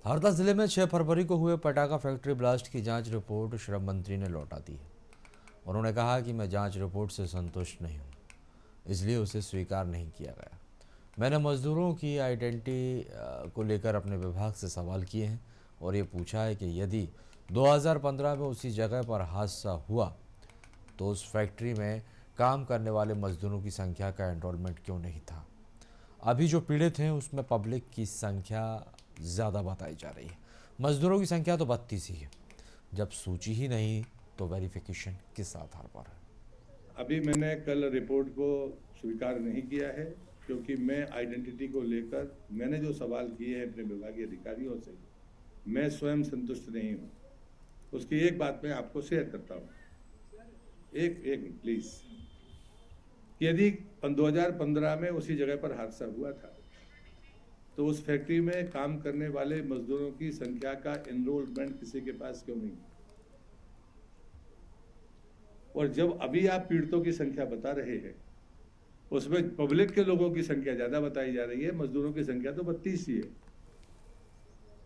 हरदा जिले में 6 फरवरी को हुए पटाखा फैक्ट्री ब्लास्ट की जांच रिपोर्ट श्रम मंत्री ने लौटा दी है। उन्होंने कहा कि मैं जांच रिपोर्ट से संतुष्ट नहीं हूं, इसलिए उसे स्वीकार नहीं किया गया। मैंने मजदूरों की आइडेंटिटी को लेकर अपने विभाग से सवाल किए हैं और ये पूछा है कि यदि 2015 में उसी जगह पर हादसा हुआ तो उस फैक्ट्री में काम करने वाले मजदूरों की संख्या का एनरोलमेंट क्यों नहीं था। अभी जो पीड़ित हैं उसमें पब्लिक की संख्या ज़्यादा बताई जा रही है। मजदूरों की संख्या तो 32 ही है। जब सूची ही नहीं तो वेरिफिकेशन किस आधार पर है। अभी मैंने कल रिपोर्ट को स्वीकार नहीं किया है, क्योंकि मैं आइडेंटिटी को लेकर मैंने जो सवाल किए हैं अपने विभागीय अधिकारियों से, मैं स्वयं संतुष्ट नहीं हूँ। उसकी एक बात मैं आपको शेयर करता हूँ, एक प्लीज। यदि 2015 में उसी जगह पर हादसा हुआ था तो उस फैक्ट्री में काम करने वाले मजदूरों की संख्या का एनरोलमेंट किसी के पास क्यों नहीं? और जब अभी आप पीड़ितों की संख्या बता रहे हैं, उसमें पब्लिक के लोगों की संख्या ज्यादा बताई जा रही है, मजदूरों की संख्या तो 32 ही है।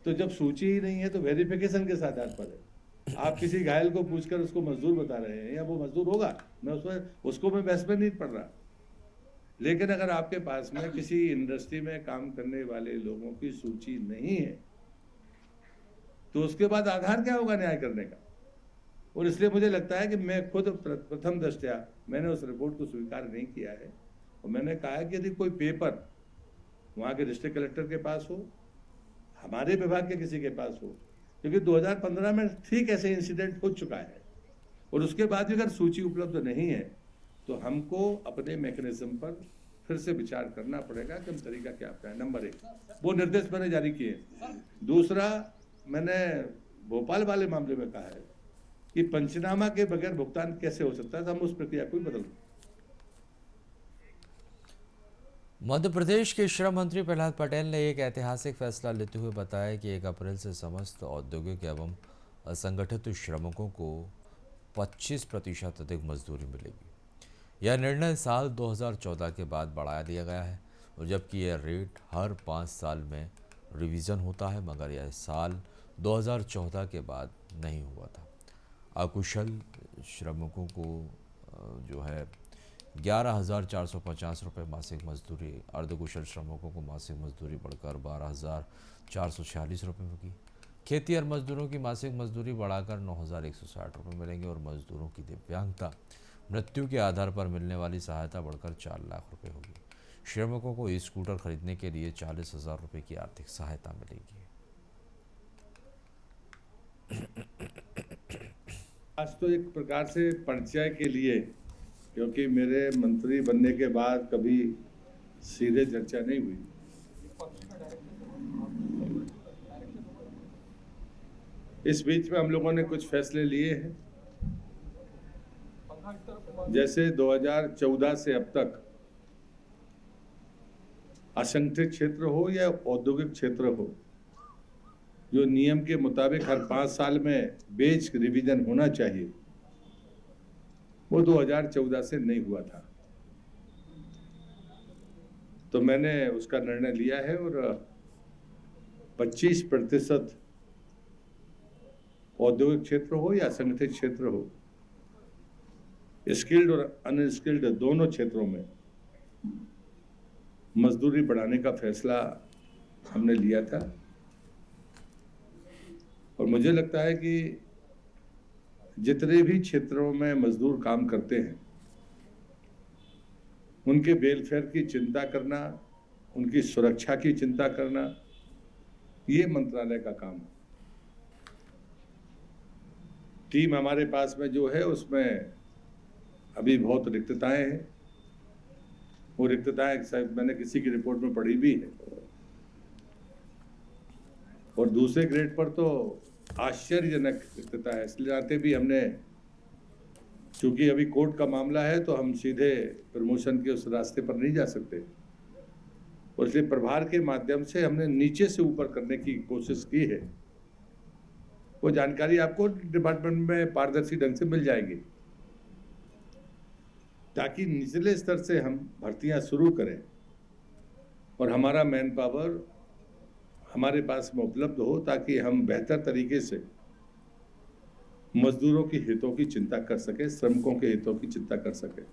तो जब सूची ही नहीं है तो वेरिफिकेशन किस आधार पर है? आप किसी घायल को पूछकर उसको मजदूर बता रहे हैं, या वो मजदूर होगा? मैं उसको मैं बहस में नहीं पड़ रहा, लेकिन अगर आपके पास में किसी इंडस्ट्री में काम करने वाले लोगों की सूची नहीं है तो उसके बाद आधार क्या होगा न्याय करने का? और इसलिए मुझे लगता है कि मैं खुद प्रथम दृष्टया मैंने उस रिपोर्ट को स्वीकार नहीं किया है। और मैंने कहा कि यदि कोई पेपर वहाँ के डिस्ट्रिक्ट कलेक्टर के पास हो, हमारे विभाग के किसी के पास हो, क्योंकि 2015 में ठीक ऐसे इंसिडेंट हो चुका है, और उसके बाद भी अगर सूची उपलब्ध नहीं है तो हमको अपने मैकेनिज्म पर फिर से विचार करना पड़ेगा कि हम तरीका क्या अपनाएं। नंबर 1, वो निर्देश मैंने जारी किए। दूसरा, मैंने भोपाल वाले मामले में कहा है कि पंचनामा के बगैर भुगतान कैसे हो सकता है, तो हम उस प्रक्रिया को बदल। मध्य प्रदेश के श्रम मंत्री प्रहलाद पटेल ने एक ऐतिहासिक फैसला लेते हुए बताया कि 1 अप्रैल से समस्त औद्योगिक एवं असंगठित श्रमिकों को 25% अधिक मजदूरी मिलेगी। यह निर्णय साल 2014 के बाद बढ़ा दिया गया है, और जबकि यह रेट हर 5 साल में रिवीजन होता है, मगर यह साल 2014 के बाद नहीं हुआ था। अकुशल श्रमिकों को जो है 11,450 रुपये मासिक मजदूरी, अर्धकुशल श्रमिकों को मासिक मजदूरी बढ़कर 12,446 रुपये होगी। खेती और मजदूरों की मासिक मजदूरी बढ़ाकर 9,160 रुपये मिलेंगे, और मजदूरों की दिव्यांगता मृत्यु के आधार पर मिलने वाली सहायता बढ़कर 4 लाख रुपये होगी। श्रमिकों को ई स्कूटर खरीदने के लिए 40,000 रुपये की आर्थिक सहायता मिलेगी। आज तो एक प्रकार से परिचय के लिए, क्योंकि मेरे मंत्री बनने के बाद कभी सीधे चर्चा नहीं हुई। इस बीच में हम लोगों ने कुछ फैसले लिए हैं, जैसे 2014 से अब तक असंगठित क्षेत्र हो या औद्योगिक क्षेत्र हो, जो नियम के मुताबिक हर 5 साल में बेच रिवीजन होना चाहिए, वो 2014 से नहीं हुआ था। तो मैंने उसका निर्णय लिया है, और 25% औद्योगिक क्षेत्र हो या असंगठित क्षेत्र हो, स्किल्ड और अनस्किल्ड दोनों क्षेत्रों में मजदूरी बढ़ाने का फैसला हमने लिया था। और मुझे लगता है कि जितने भी क्षेत्रों में मजदूर काम करते हैं उनके वेलफेयर की चिंता करना, उनकी सुरक्षा की चिंता करना, ये मंत्रालय का काम है। टीम हमारे पास में जो है उसमें अभी बहुत रिक्तताएं हैं। वो रिक्तताएं शायद मैंने किसी की रिपोर्ट में पढ़ी भी है, और दूसरे ग्रेड पर तो आश्चर्यजनक रिक्तता है। इसलिए आते भी हमने, चूंकि अभी कोर्ट का मामला है तो हम सीधे प्रमोशन के उस रास्ते पर नहीं जा सकते, और इसलिए प्रभार के माध्यम से हमने नीचे से ऊपर करने की कोशिश की है। वो जानकारी आपको डिपार्टमेंट में पारदर्शी ढंग से मिल जाएगी, ताकि निचले स्तर से हम भर्तियां शुरू करें और हमारा मैन पावर हमारे पास में उपलब्ध हो, ताकि हम बेहतर तरीके से मजदूरों के हितों की चिंता कर सकें, श्रमिकों के हितों की चिंता कर सकें।